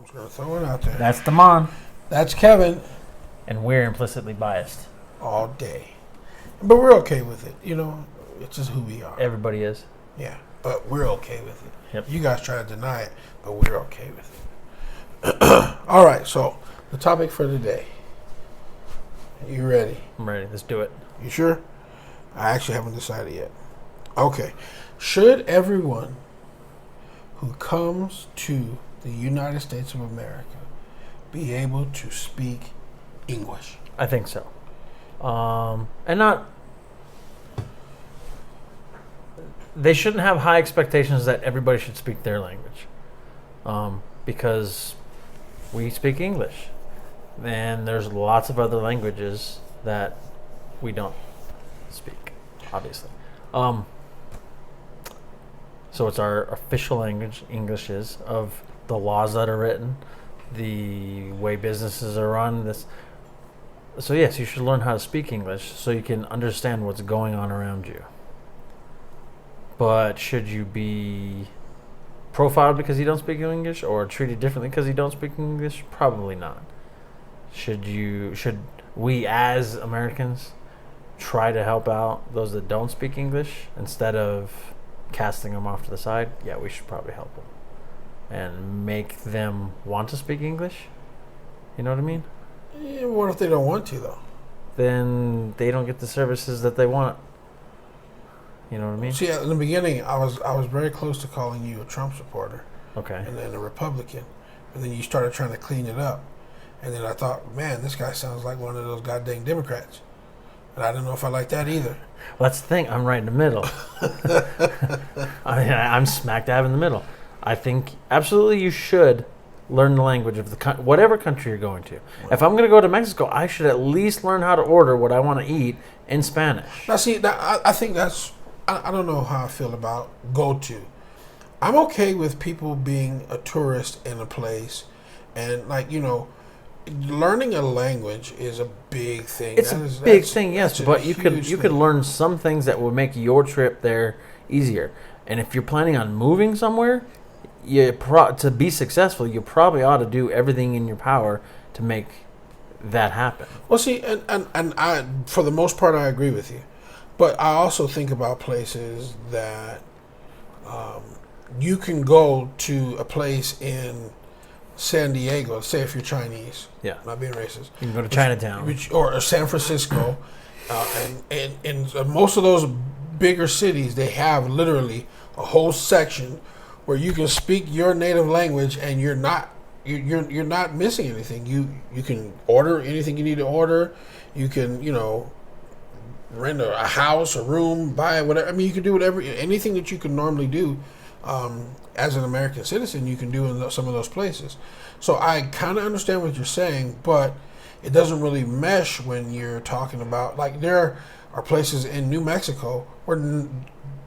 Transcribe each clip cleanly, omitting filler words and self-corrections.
I'm just going to throw it out there. That's Damon. That's Kevin. And we're implicitly biased. All day. But we're okay with it. You know, it's just who we are. Everybody is. Yeah, but we're okay with it. Yep. You guys try to deny it, but we're okay with it. All right, so the topic for today. You ready? I'm ready. Let's do it. You sure? I actually haven't decided yet. Okay. Should everyone who comes to the United States of America be able to speak English? I think so. And not... They shouldn't have high expectations that everybody should speak their language. Because we speak English. And there's lots of other languages that we don't speak, obviously. So it's our official language, English is, of the laws that are written, the way businesses are run. So yes, you should learn how to speak English so you can understand what's going on around you. But should you be profiled because you don't speak English or treated differently because you don't speak English? Probably not. Should we as Americans try to help out those that don't speak English instead of casting them off to the side? Yeah, we should probably help them and make them want to speak English. You know what I mean? Yeah, what if they don't want to, though? Then they don't get the services that they want. You know what I mean? See, in the beginning, I was very close to calling you a Trump supporter. Okay. And then a Republican. And then you started trying to clean it up. And then I thought, man, this guy sounds like one of those goddamn Democrats. And I didn't know if I liked that either. Well, that's the thing. I'm right in the middle. I'm smack dab in the middle. I think absolutely you should learn the language of whatever country you're going to. Right. If I'm going to go to Mexico, I should at least learn how to order what I want to eat in Spanish. Now, see, I think that's... I don't know how I feel about go to. I'm okay with people being a tourist in a place, and learning a language is a big thing. It's a big thing, yes, but you could learn some things that will make your trip there easier. And if you're planning on moving somewhere, to be successful, you probably ought to do everything in your power to make that happen. Well, see, and I, for the most part, I agree with you. But I also think about places that you can go to a place in San Diego, say if you're Chinese, not being racist. You can go to Chinatown. Or San Francisco. And in most of those bigger cities, they have literally a whole section where you can speak your native language and you're not missing anything. You can order anything you need to order. You can, rent a house, a room, buy whatever. I mean, you can do anything that you can normally do as an American citizen, you can do in some of those places. So I kind of understand what you're saying, but it doesn't really mesh when you're talking about, like, there are places in New Mexico where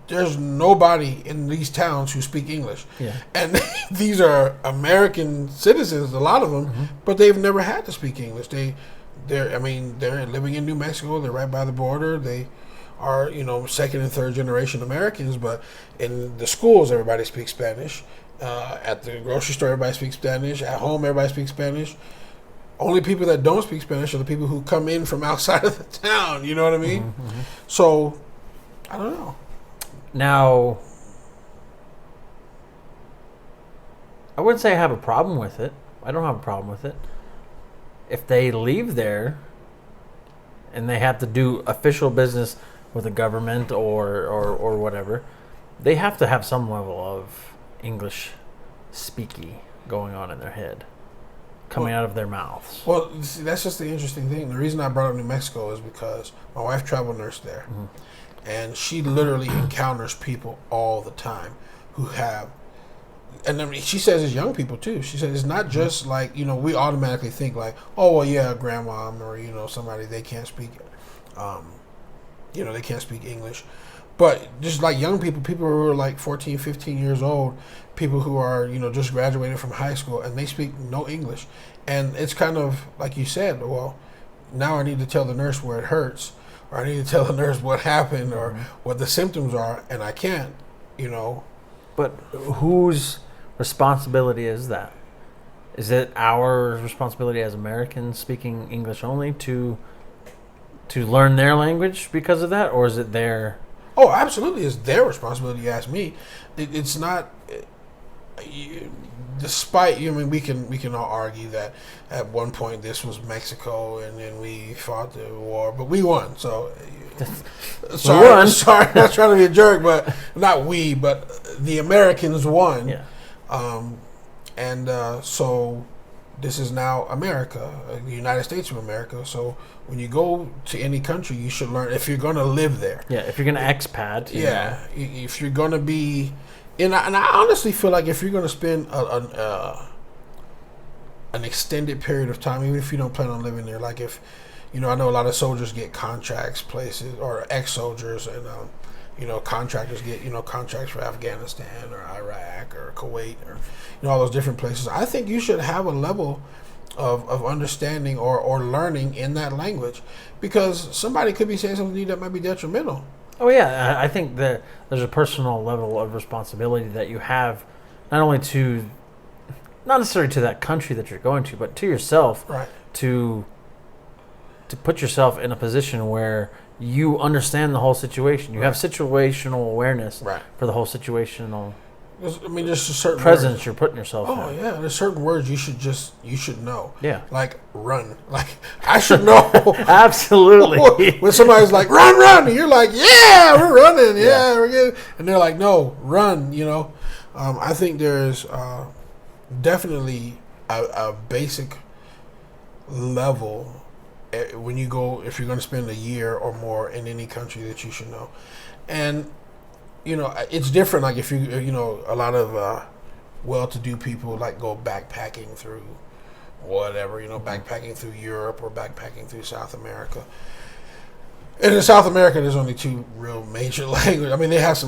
there's nobody in these towns who speak English. Yeah. And these are American citizens, a lot of them, but they've never had to speak English. They're living in New Mexico. They're right by the border. They are, second and third generation Americans. But in the schools, everybody speaks Spanish. At the grocery store, everybody speaks Spanish. At home, everybody speaks Spanish. Only people that don't speak Spanish are the people who come in from outside of the town. You know what I mean? Mm-hmm. So, I don't know. Now, I wouldn't say I have a problem with it. I don't have a problem with it. If they leave there and they have to do official business with the government or whatever, they have to have some level of English speaky going on in their head, coming out of their mouths. Well, see, that's just the interesting thing. The reason I brought up New Mexico is because my wife travel nursed there, and she literally encounters people all the time who have... And I mean, she says it's young people too. She said it's not just like, we automatically think like, oh, well, yeah, grandma or, somebody, they can't speak, they can't speak English. But just like young people who are like 14, 15 years old, people who are, just graduated from high school and they speak no English. And it's kind of like you said, well, now I need to tell the nurse where it hurts, or I need to tell the nurse what happened or what the symptoms are, and I can't, But whose responsibility is that? is it our responsibility as Americans speaking English only to learn their language because of that, or is it their? Oh, absolutely, it's their responsibility. You ask me. It's not. Despite, I mean, we can all argue that at one point this was Mexico and then we fought the war, but we won. So sorry, not trying to be a jerk, but not we, but the Americans won. Yeah. So this is now America, the United States of America. So when you go to any country, you should learn if you're going to live there. Yeah, if you're going to expat. If you're going to be. And I honestly feel like if you're going to spend an extended period of time, even if you don't plan on living there, like if, I know a lot of soldiers get contracts places, or ex-soldiers, and, contractors get, contracts for Afghanistan or Iraq or Kuwait or, all those different places. I think you should have a level of understanding or learning in that language, because somebody could be saying something to you that might be detrimental. Oh yeah, I think that there's a personal level of responsibility that you have, not only to, not necessarily to that country that you're going to, but to yourself, right? To put yourself in a position where you understand the whole situation. You have situational awareness for the whole situational. I mean, there's a certain presence words. You're putting yourself in. Oh yeah, there's certain words you should know. Yeah, like run. Like I should know. Absolutely. When somebody's like run, and you're like, yeah, we're running. Yeah, we're good. And they're like, no, run. I think there's definitely a basic level when you go, if you're going to spend a year or more in any country, that you should know. And it's different. Like if you, a lot of well-to-do people like go backpacking through whatever, backpacking through Europe or backpacking through South America. And in South America, there's only two real major languages. I mean, they have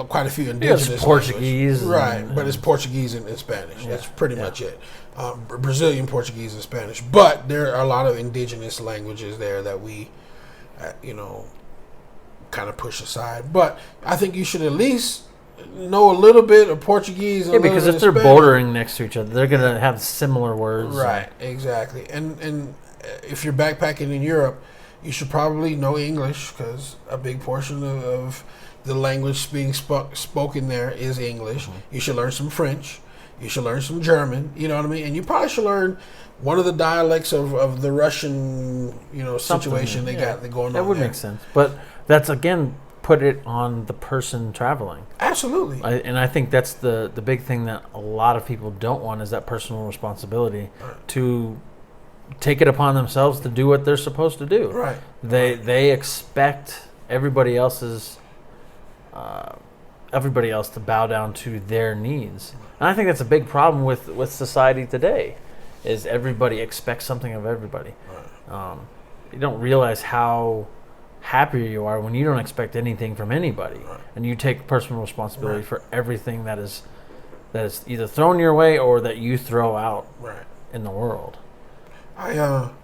quite a few indigenous Portuguese, right? But it's Portuguese and Spanish. That's pretty much it. Brazilian Portuguese and Spanish. But there are a lot of indigenous languages there that we, kind of push aside. But I think you should at least know a little bit of Portuguese. And because if they're bordering next to each other, they're going to have similar words. Right, exactly. And if you're backpacking in Europe, you should probably know English, because a big portion of the language being spoken there is English. Mm-hmm. You should learn some French. You should learn some German. You know what I mean? And you probably should learn one of the dialects of the Russian, situation they got going on. That would make sense. But that's, again, put it on the person traveling. Absolutely. And I think that's the big thing that a lot of people don't want, is that personal responsibility to take it upon themselves to do what they're supposed to do. Right. They expect everybody else to bow down to their needs. And I think that's a big problem with society today, is everybody expects something of everybody. Right. You don't realize how happier you are when you don't expect anything from anybody, and you take personal responsibility for everything that is either thrown your way or that you throw out in the world. I'm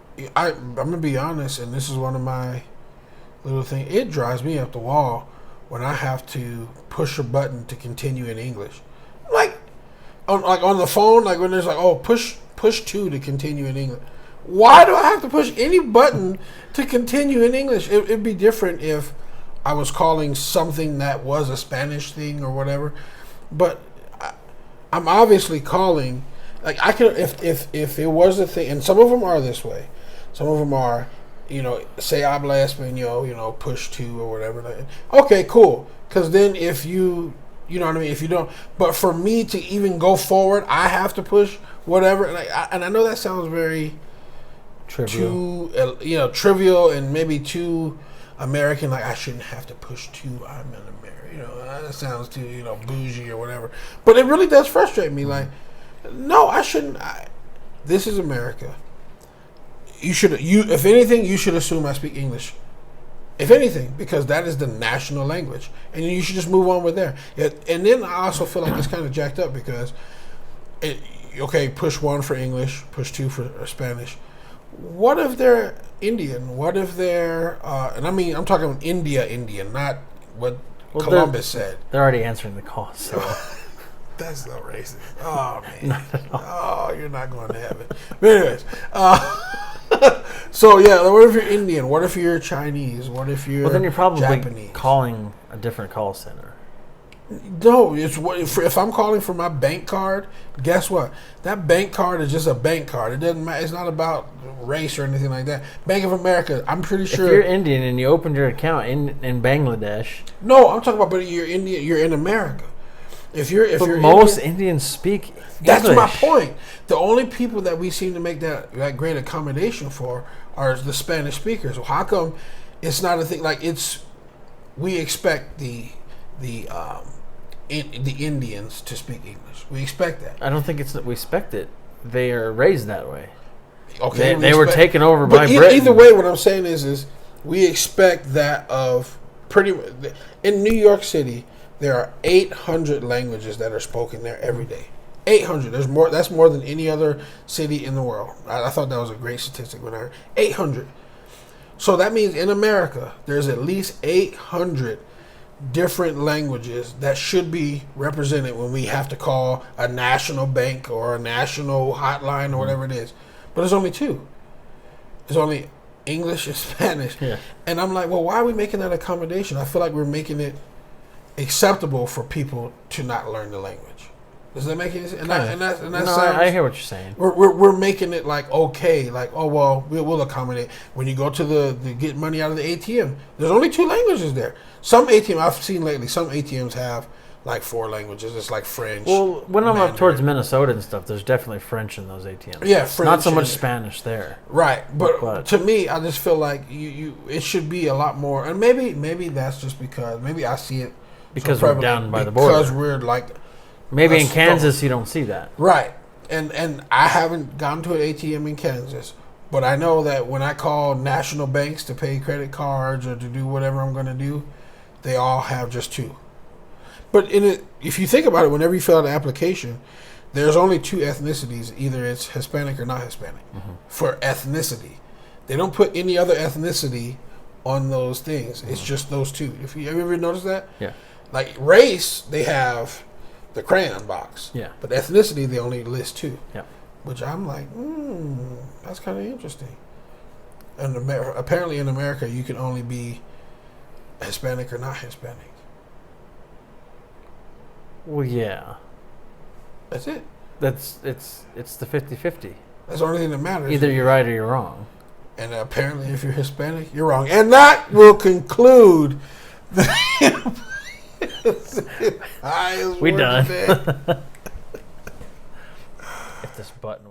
gonna be honest, and this is one of my little things. It drives me up the wall when I have to push a button to continue in English, like on the phone, like when there's like, push 2 to continue in English. Why do I have to push any button to continue in English? It'd be different if I was calling something that was a Spanish thing or whatever, but I'm obviously calling. Like I could, if it was a thing, and some of them are this way. Some of them are, say habla español, push 2 or whatever. Okay, cool. Because then if you know what I mean. If you don't, but for me to even go forward, I have to push whatever. And I know that sounds very trivial, trivial, and maybe too American. Like I shouldn't have to push 2. I'm an American. That sounds too bougie or whatever. But it really does frustrate me. Like. No, I shouldn't. This is America. If anything, you should assume I speak English. If anything, because that is the national language, and you should just move on with there. And then I also feel like it's kind of jacked up because, push 1 for English, push 2 for Spanish. What if they're Indian? What if they're? And I mean, I'm talking Indian, not what Columbus said. They're already answering the call. So. That's so racist. Oh man. Oh, you're not going to heaven. But anyways, so yeah, what if you're Indian? What if you're Chinese? What if you're Well, then you're probably Japanese? calling a different call center. No, it's what if I'm calling for my bank card. Guess what? That bank card is just a bank card. It doesn't matter. It's not about race or anything like that. Bank of America. I'm pretty sure. If you're Indian and you opened your account in Bangladesh, No, I'm talking about. But you're Indian. You're in America. If you're most Indian, Indians speak English. that's my point. The only people that we seem to make that great accommodation for are the Spanish speakers. Well, how come it's not a thing? Like we expect the Indians to speak English. We expect that. I don't think it's that we expect it. They are raised that way. Okay, they were taken over by Britain. Either way, what I'm saying is we expect that of in New York City. There are 800 languages that are spoken there every day. 800. There's more. That's more than any other city in the world. I thought that was a great statistic when I heard 800. So that means in America, there's at least 800 different languages that should be represented when we have to call a national bank or a national hotline or whatever it is. But there's only two. There's only English and Spanish. Yeah. And I'm like, well, why are we making that accommodation? I feel like we're making it acceptable for people to not learn the language. Does that make any sense? I hear what you're saying. We're making it like okay, like oh well, we'll accommodate. When you go to the get money out of the ATM, there's only 2 languages there. Some ATM I've seen lately, some ATMs have like 4 languages. It's like French. Well, when I'm Mandarin. up towards Minnesota and stuff, there's definitely French in those ATMs. Yeah, French. Not so much Spanish there. Right, but to me, I just feel like it should be a lot more. And maybe that's just because maybe I see it. Because so we're down by the border. Because we're like... Maybe in Kansas you don't see that. Right. And I haven't gone to an ATM in Kansas. But I know that when I call national banks to pay credit cards or to do whatever I'm going to do, they all have just 2. But if you think about it, whenever you fill out an application, there's only 2 ethnicities. Either it's Hispanic or not Hispanic for ethnicity. They don't put any other ethnicity on those things. It's just those 2. Have you ever noticed that? Yeah. Like race, they have the crayon box. Yeah. But ethnicity, they only list 2. Yeah. Which I'm like, that's kind of interesting. And apparently in America, you can only be Hispanic or not Hispanic. Well, yeah. That's it. It's the 50-50. That's the only thing that matters. Either you're right or you're wrong. And apparently, if you're Hispanic, you're wrong. And that will conclude the We done. If this button